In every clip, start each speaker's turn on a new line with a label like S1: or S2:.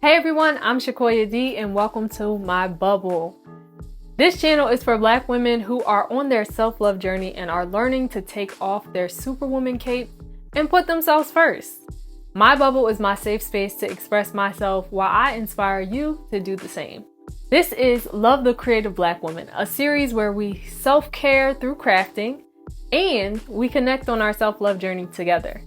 S1: Hey everyone, I'm JusmeShakoyahD and welcome to my bubble. This channel is for Black women who are on their self-love journey and are learning to take off their superwoman cape and put themselves first. My bubble is my safe space to express myself while I inspire you to do the same. This is Love the Creative Black Woman, a series where we self-care through crafting and we connect on our self-love journey together.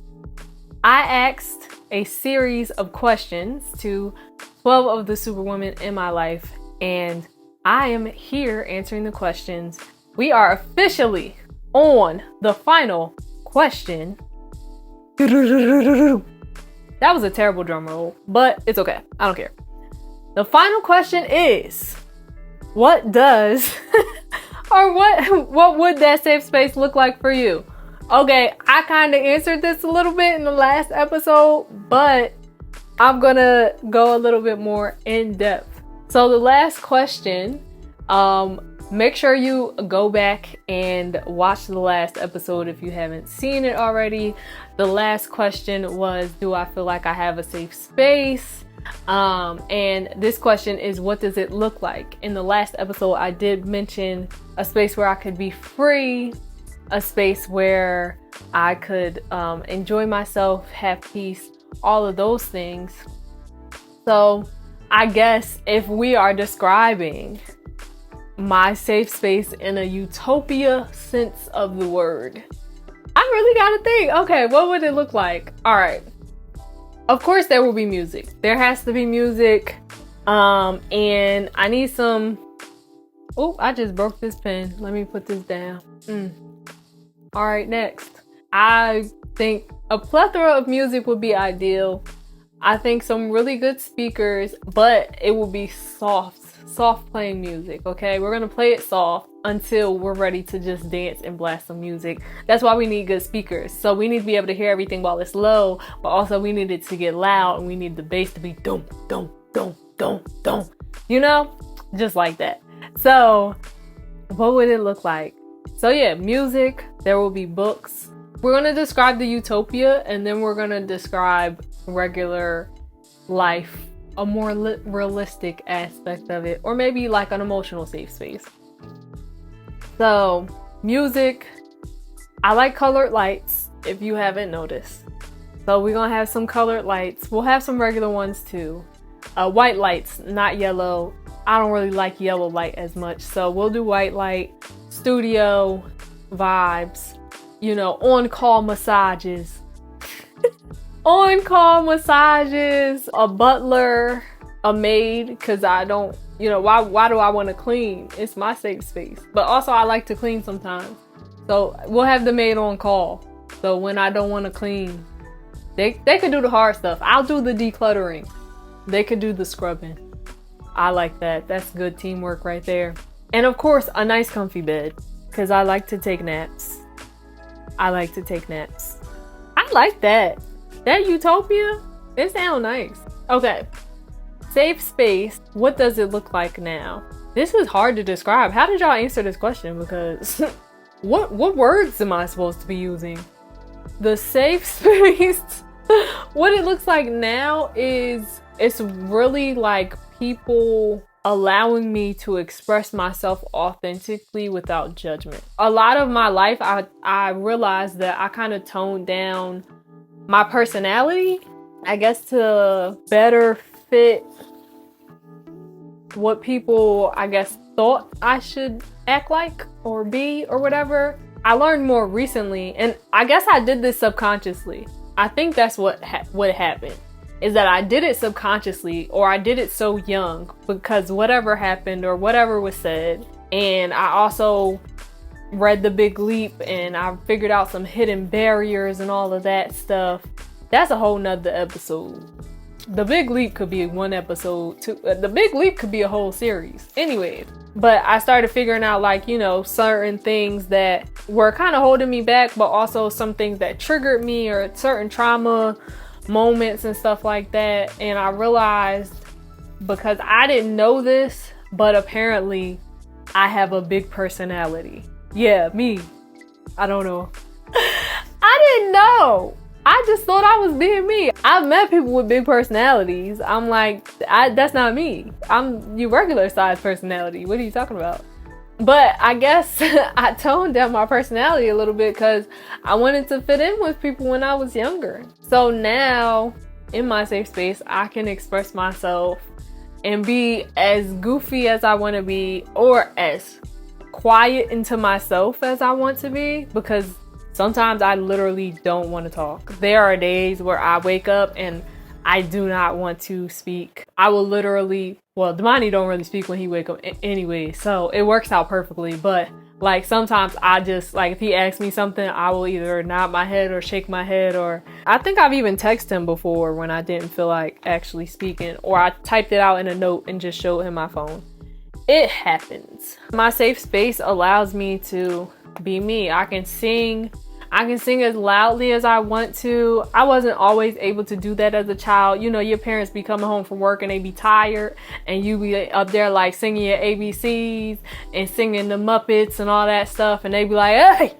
S1: I asked a series of questions to 12 of the superwomen in my life, and I am here answering the questions. We are officially on the final question. That was a terrible drum roll, but it's okay. I don't care. The final question is, what does or what would that safe space look like for you? Okay, I kind of answered this a little bit in the last episode, but I'm gonna go a little bit more in depth. So the last question, make sure you go back and watch the last episode if you haven't seen it already. The last question was, do I feel like I have a safe space? And this question is, what does it look like? In the last episode, I did mention a space where I could be free, a space where I could enjoy myself, have peace, all of those things. So I guess if we are describing my safe space in a utopia sense of the word, I really gotta think, okay, what would it look like? All right. Of course there will be music. There has to be music. And I need some, oh, I just broke this pen. Let me put this down. All right, next. I think a plethora of music would be ideal. I think some really good speakers, but it will be soft playing music, okay? We're gonna play it soft until we're ready to just dance and blast some music. That's why we need good speakers. So we need to be able to hear everything while it's low, but also we need it to get loud and we need the bass to be dum, dum, dum, dum, dum. You know? Just like that. So what would it look like? So yeah, music, there will be books. We're going to describe the utopia and then we're going to describe regular life, a more realistic aspect of it, or maybe like an emotional safe space. So music, I like colored lights if you haven't noticed. So we're going to have some colored lights. We'll have some regular ones too. White lights, not yellow. I don't really like yellow light as much. So we'll do white light. Studio vibes, you know, on-call massages. On-call massages, a butler, a maid, because I don't, you know, why do I want to clean? It's my safe space. But also I like to clean sometimes. So we'll have the maid on call. So when I don't want to clean, they could do the hard stuff. I'll do the decluttering. They could do the scrubbing. I like that. That's good teamwork right there. And of course, a nice comfy bed, because I like to take naps. I like that. That utopia, it sounds nice. Okay, safe space. What does it look like now? This is hard to describe. How did y'all answer this question? Because what words am I supposed to be using? The safe space, what it looks like now is, it's really like people allowing me to express myself authentically without judgment. A lot of my life, I realized that I kind of toned down my personality, I guess, to better fit what people, I guess, thought I should act like or be or whatever. I learned more recently, and I guess I did this subconsciously. I think that's what happened. Is that I did it subconsciously, or I did it so young because whatever happened or whatever was said. And I also read The Big Leap and I figured out some hidden barriers and all of that stuff. That's a whole nother episode. The Big Leap could be one episode too. The Big Leap could be a whole series. Anyways, but I started figuring out, like, you know, certain things that were kind of holding me back, but also some things that triggered me or certain trauma moments and stuff like that. And I realized, because I didn't know this, but apparently I have a big personality. Yeah, me. I don't know. I didn't know. I I just thought I was being me. I've met people with big personalities. I'm like, that's not me. I'm your regular size personality. What are you talking about? But I guess I toned down my personality a little bit because I wanted to fit in with people when I was younger. So now in my safe space, I can express myself and be as goofy as I want to be, or as quiet into myself as I want to be, because sometimes I literally don't want to talk. There are days where I wake up and I do not want to speak. I will literally, well, Damani don't really speak when he wake up anyway, so it works out perfectly. But like sometimes I just, like if he asks me something, I will either nod my head or shake my head, or I think I've even texted him before when I didn't feel like actually speaking, or I typed it out in a note and just showed him my phone. It happens. My safe space allows me to be me. I can sing as loudly as I want to. I wasn't always able to do that as a child. You know, your parents be coming home from work and they be tired, and you be up there like singing your ABCs and singing the Muppets and all that stuff, and they be like, hey,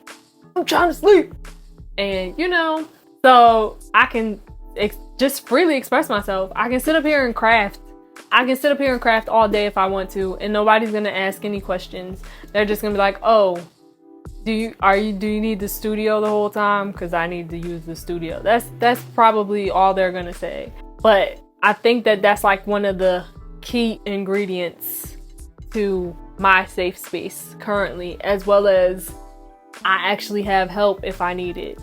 S1: I'm trying to sleep. And you know, so I can just freely express myself. I can sit up here and craft. I can sit up here and craft all day if I want to, and nobody's gonna ask any questions. They're just gonna be like, oh, do you need the studio the whole time? Because I need to use the studio. That's probably all they're gonna say. But I think that that's like one of the key ingredients to my safe space currently, as well as I actually have help if I need it.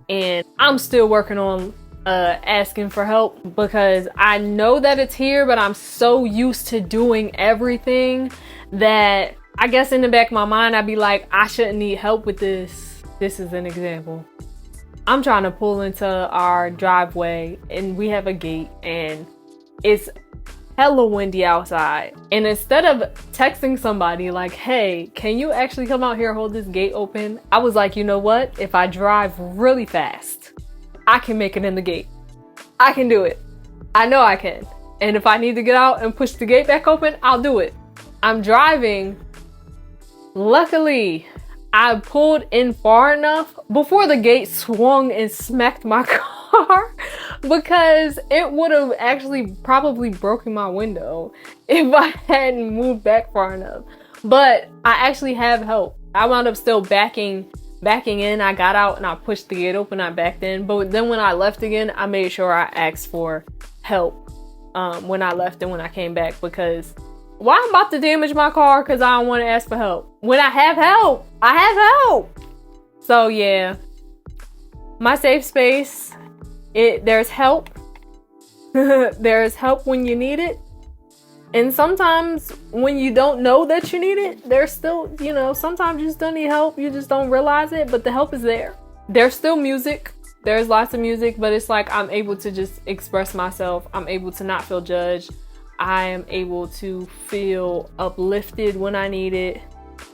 S1: And I'm still working on asking for help, because I know that it's here, but I'm so used to doing everything that I guess in the back of my mind, I'd be like, I shouldn't need help with this. This is an example. I'm trying to pull into our driveway and we have a gate and it's hella windy outside. And instead of texting somebody like, hey, can you actually come out here and hold this gate open? I was like, you know what? If I drive really fast, I can make it in the gate. I can do it. I know I can. And if I need to get out and push the gate back open, I'll do it. I'm driving. Luckily, I pulled in far enough before the gate swung and smacked my car, because it would have actually probably broken my window if I hadn't moved back far enough. But I actually have help. I wound up still backing in. I got out and I pushed the gate open. I backed in. But then when I left again, I made sure I asked for help when I left and when I came back, because why I'm about to damage my car because I don't want to ask for help when I have help. I have help. So yeah, my safe space, there's help. There's help when you need it. And sometimes when you don't know that you need it, there's still, you know, sometimes you just don't need help. You just don't realize it, but the help is there. There's still music. There's lots of music, but it's like I'm able to just express myself. I'm able to not feel judged. I am able to feel uplifted when I need it.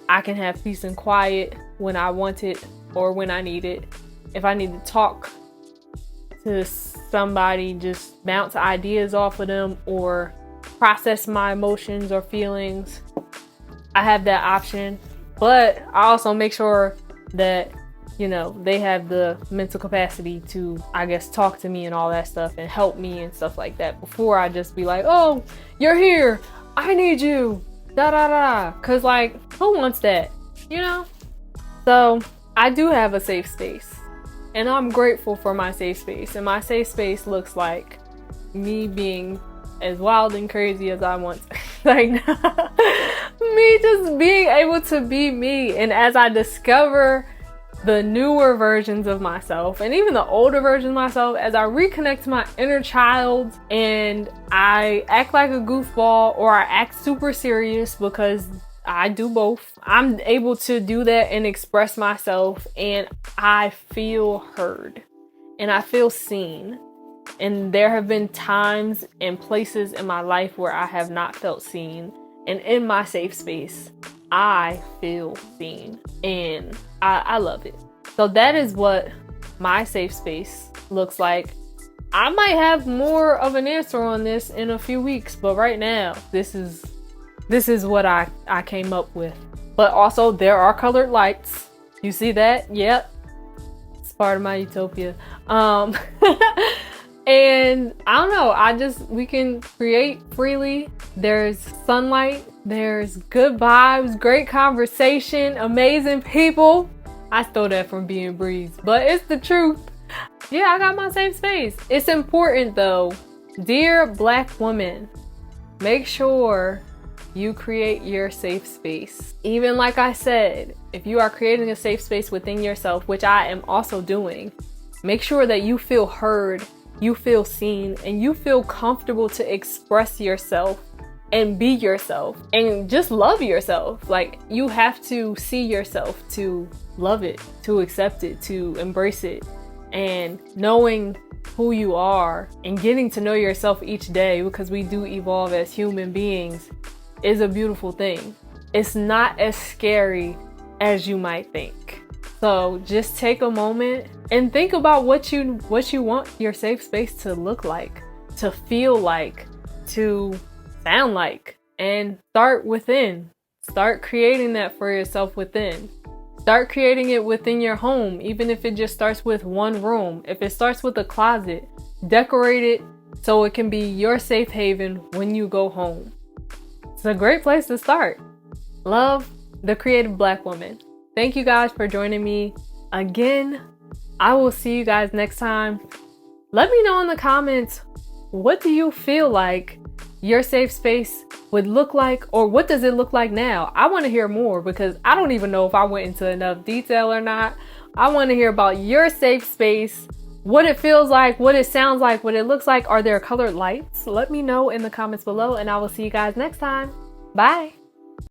S1: I can have peace and quiet when I want it or when I need it. If I need to talk to somebody, just bounce ideas off of them or process my emotions or feelings, I have that option. But I also make sure that, you know, they have the mental capacity to, I guess, talk to me and all that stuff and help me and stuff like that before I just be like, oh, you're here, I need you, da da da. Cause like, who wants that, you know? So I do have a safe space and I'm grateful for my safe space. And my safe space looks like me being as wild and crazy as I want to. Like, me just being able to be me. And as I discover the newer versions of myself and even the older version of myself, as I reconnect to my inner child and I act like a goofball or I act super serious, because I do both, I'm able to do that and express myself, and I feel heard and I feel seen. And there have been times and places in my life where I have not felt seen, and in my safe space I feel seen, and I love it. So that is what my safe space looks like. I might have more of an answer on this in a few weeks, but right now this is what I came up with. But also there are colored lights. You see that? Yep. part of my utopia. And I don't know, we can create freely. There's sunlight, there's good vibes, great conversation, amazing people. I stole that from being Breeze, but it's the truth. Yeah, I got my safe space. It's important though. Dear Black woman, make sure you create your safe space. Even like I said, if you are creating a safe space within yourself, which I am also doing, make sure that you feel heard, you feel seen, and you feel comfortable to express yourself and be yourself and just love yourself. Like, you have to see yourself to love it, to accept it, to embrace it. And knowing who you are and getting to know yourself each day, because we do evolve as human beings, is a beautiful thing. It's not as scary as you might think. So just take a moment and think about what you want your safe space to look like, to feel like, to sound like, and start within. Start creating that for yourself within. Start creating it within your home, even if it just starts with one room. If it starts with a closet, decorate it so it can be your safe haven when you go home. It's a great place to start. Love, the creative Black woman. Thank you guys for joining me again. I will see you guys next time. Let me know in the comments, what do you feel like your safe space would look like, or what does it look like now? I want to hear more, because I don't even know if I went into enough detail or not. I want to hear about your safe space, what it feels like, what it sounds like, what it looks like. Are there colored lights? Let me know in the comments below, and I will see you guys next time. Bye.